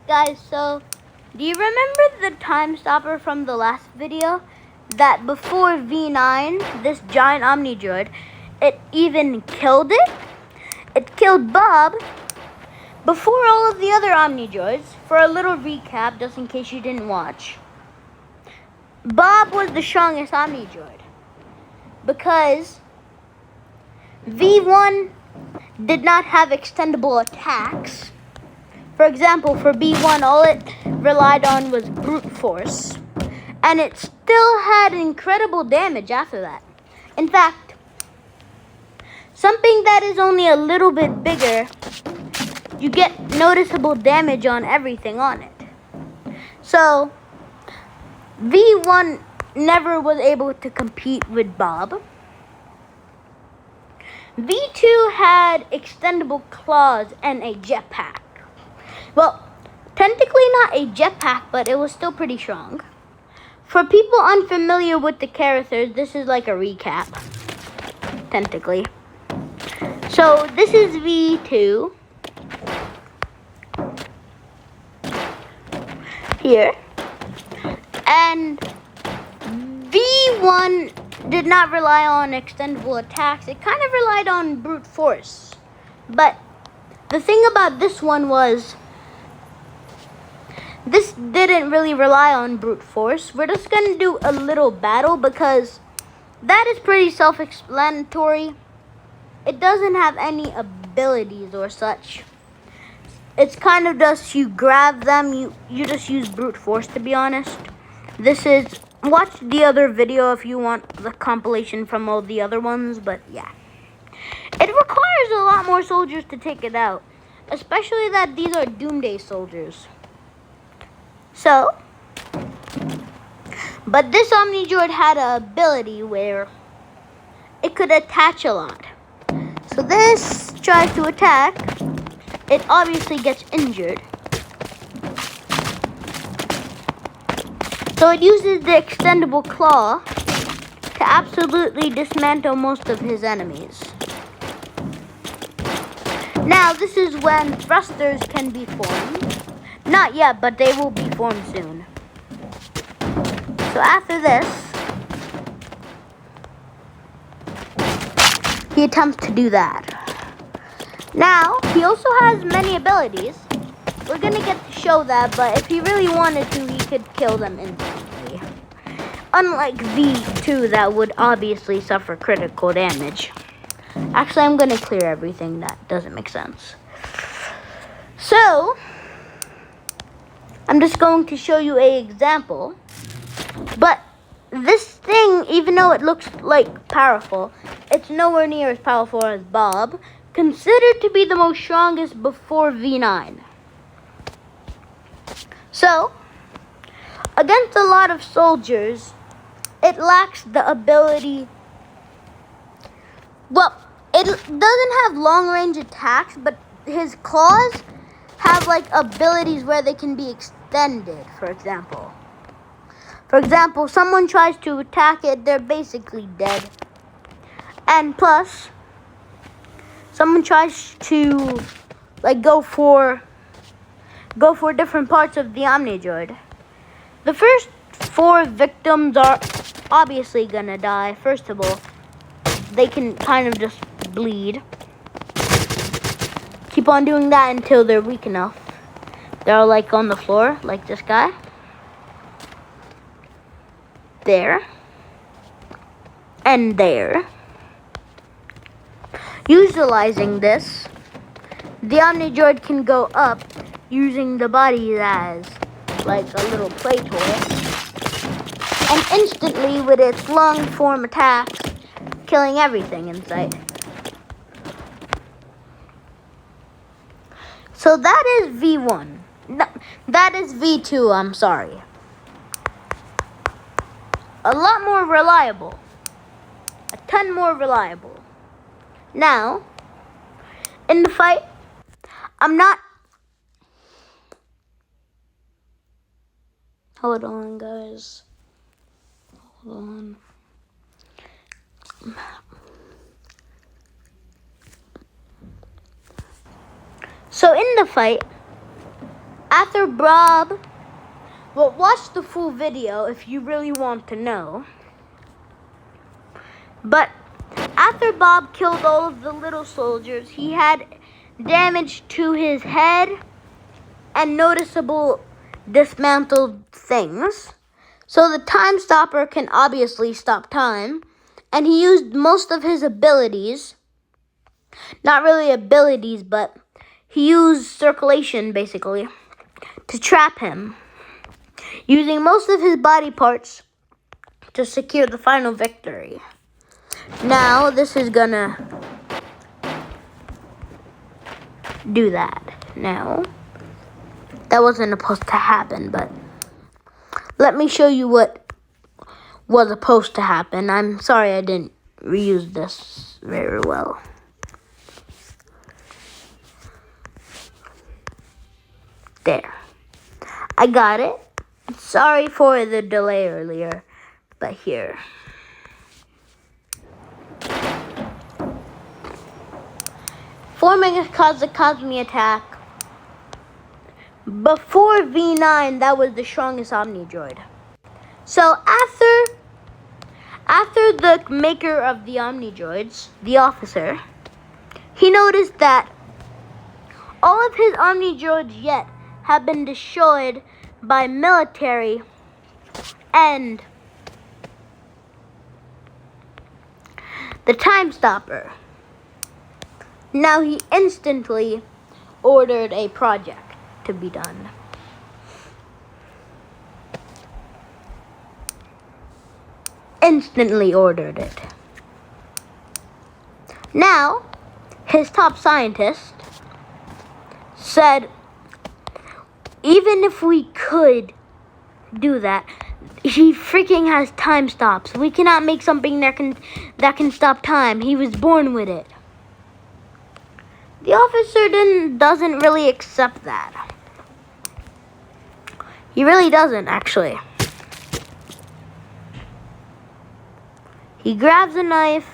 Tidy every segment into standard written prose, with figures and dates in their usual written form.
Guys, so do you remember the time stopper from the last video? That before V9, this giant Omnidroid, it even killed it? It killed Bob before all of the other Omnidroids. For a little recap, just in case you didn't watch, Bob was the strongest Omnidroid because V1 did not have extendable attacks. For example, for B1, all it relied on was brute force, and it still had incredible damage after that. In fact, something that is only a little bit bigger, you get noticeable damage on everything on it. So, V1 never was able to compete with Bob. V2 had extendable claws and a jetpack. Well, technically not a jetpack, but it was still pretty strong. For people unfamiliar with the characters, this is like a recap, technically. So this is V2 here, and V1 did not rely on extendable attacks. It kind of relied on brute force. But the thing about this one was, this didn't really rely on brute force. We're just going to do a little battle because that is pretty self-explanatory. It doesn't have any abilities or such. It's kind of just you grab them, you just use brute force, to be honest. This is, watch the other video if you want the compilation from all the other ones, but yeah. It requires a lot more soldiers to take it out, especially that these are Doomsday soldiers. So, but this Omnidroid had an ability where it could attach a lot. So this tries to attack. It obviously gets injured. So it uses the extendable claw to absolutely dismantle most of his enemies. Now this is when thrusters can be formed. Not yet, but they will be formed soon. So after this, he attempts to do that. Now, he also has many abilities. We're gonna get to show that, but if he really wanted to, he could kill them instantly. Unlike V2, that would obviously suffer critical damage. Actually, I'm gonna clear everything that doesn't make sense. So, I'm just going to show you an example. But this thing, even though it looks like powerful, it's nowhere near as powerful as Bob, considered to be the most strongest before V9. So, against a lot of soldiers, it lacks the ability. Well, it doesn't have long-range attacks, but his claws have like abilities where they can be extended, for example. For example, someone tries to attack it, they're basically dead. And plus, someone tries to like go for different parts of the Omnidroid. The first 4 victims are obviously gonna die. First of all, they can kind of just bleed. Keep on doing that until they're weak enough. They're like on the floor, like this guy. There. And there. Utilizing this, the Omnidroid can go up using the body as like a little play toy. And instantly, with its long form attacks, killing everything in sight. So that is V1. That is V2, I'm sorry. A lot more reliable. A ton more reliable. Now, in the fight, I'm not... Hold on, guys. Hold on. So in the fight, After Bob, well, watch the full video if you really want to know. But after Bob killed all of the little soldiers, he had damage to his head and noticeable dismantled things. So the time stopper can obviously stop time. And he used most of his abilities. Not really abilities, but he used circulation, basically, to trap him, using most of his body parts to secure the final victory. Now, this is gonna do that. Now, that wasn't supposed to happen, but let me show you what was supposed to happen. I'm sorry I didn't reuse this very well. There. I got it. Sorry for the delay earlier, but here. Forming a Kamikaze attack. Before V9, that was the strongest Omnidroid. So after the maker of the Omnidroids, the officer, he noticed that all of his Omnidroids yet have been destroyed by military and the Time Stopper. Now he instantly ordered a project to be done. Instantly ordered it. Now, his top scientist said, even if we could do that, he freaking has time stops. We cannot make something that can stop time. He was born with it. The officer doesn't really accept that. He really doesn't, actually. He grabs a knife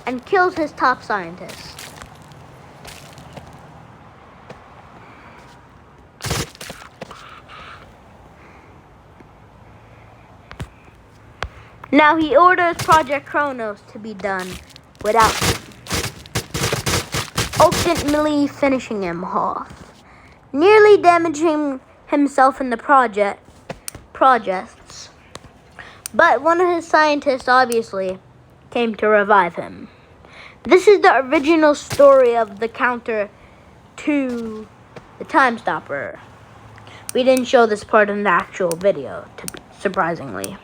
and kills his top scientist. Now he orders Project Kronos to be done without him, ultimately finishing him off, nearly damaging himself in the projects. But one of his scientists obviously came to revive him. This is the original story of the counter to the Time Stopper. We didn't show this part in the actual video, surprisingly.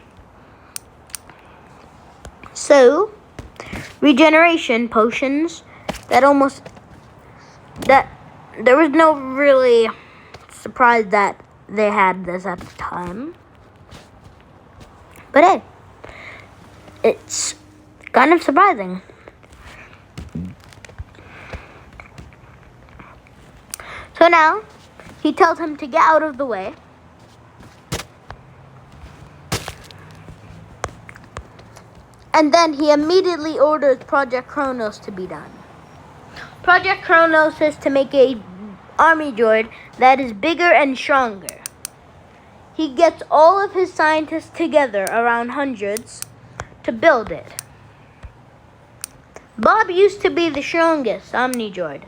So, regeneration potions that there was no really surprise that they had this at the time. But hey, it's kind of surprising. So now, he tells him to get out of the way. And then he immediately orders Project Kronos to be done. Project Kronos is to make a Omnidroid that is bigger and stronger. He gets all of his scientists together, around hundreds, to build it. Bob used to be the strongest Omnidroid.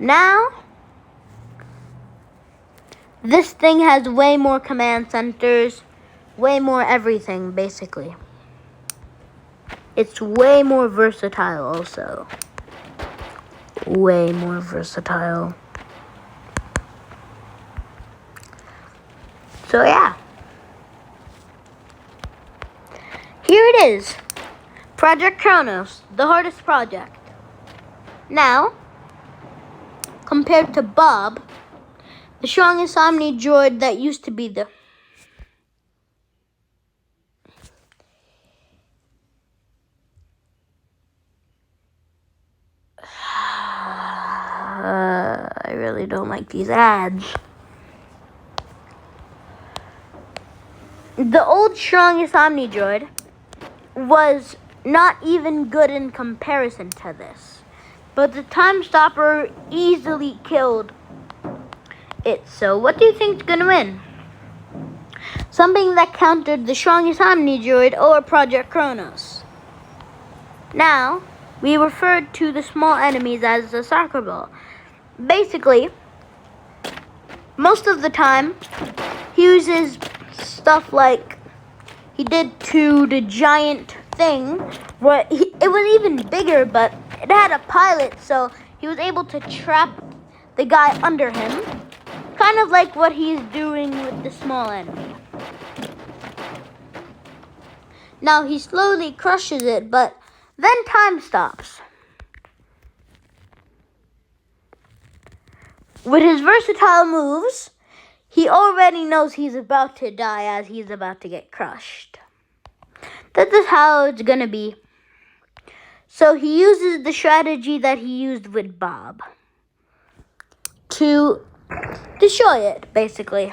Now, this thing has way more command centers, way more everything, basically. It's way more versatile also. Way more versatile. So yeah. Here it is. Project Kronos, the hardest project. Now, compared to Bob, the strongest Omnidroid that used to be the I really don't like these ads. The old strongest Omnidroid was not even good in comparison to this. But the Time Stopper easily killed it. So what do you think's gonna win? Something that countered the strongest Omnidroid or Project Kronos. Now, we referred to the small enemies as a soccer ball. Basically, most of the time, he uses stuff like he did to the giant thing, where it was even bigger, but it had a pilot, so he was able to trap the guy under him, kind of like what he's doing with the small enemy. Now he slowly crushes it, but then time stops. With his versatile moves, he already knows he's about to die as he's about to get crushed. This is how it's gonna be. So he uses the strategy that he used with Bob to destroy it, basically.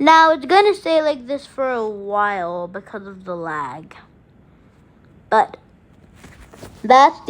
Now it's gonna stay like this for a while because of the lag. But that's the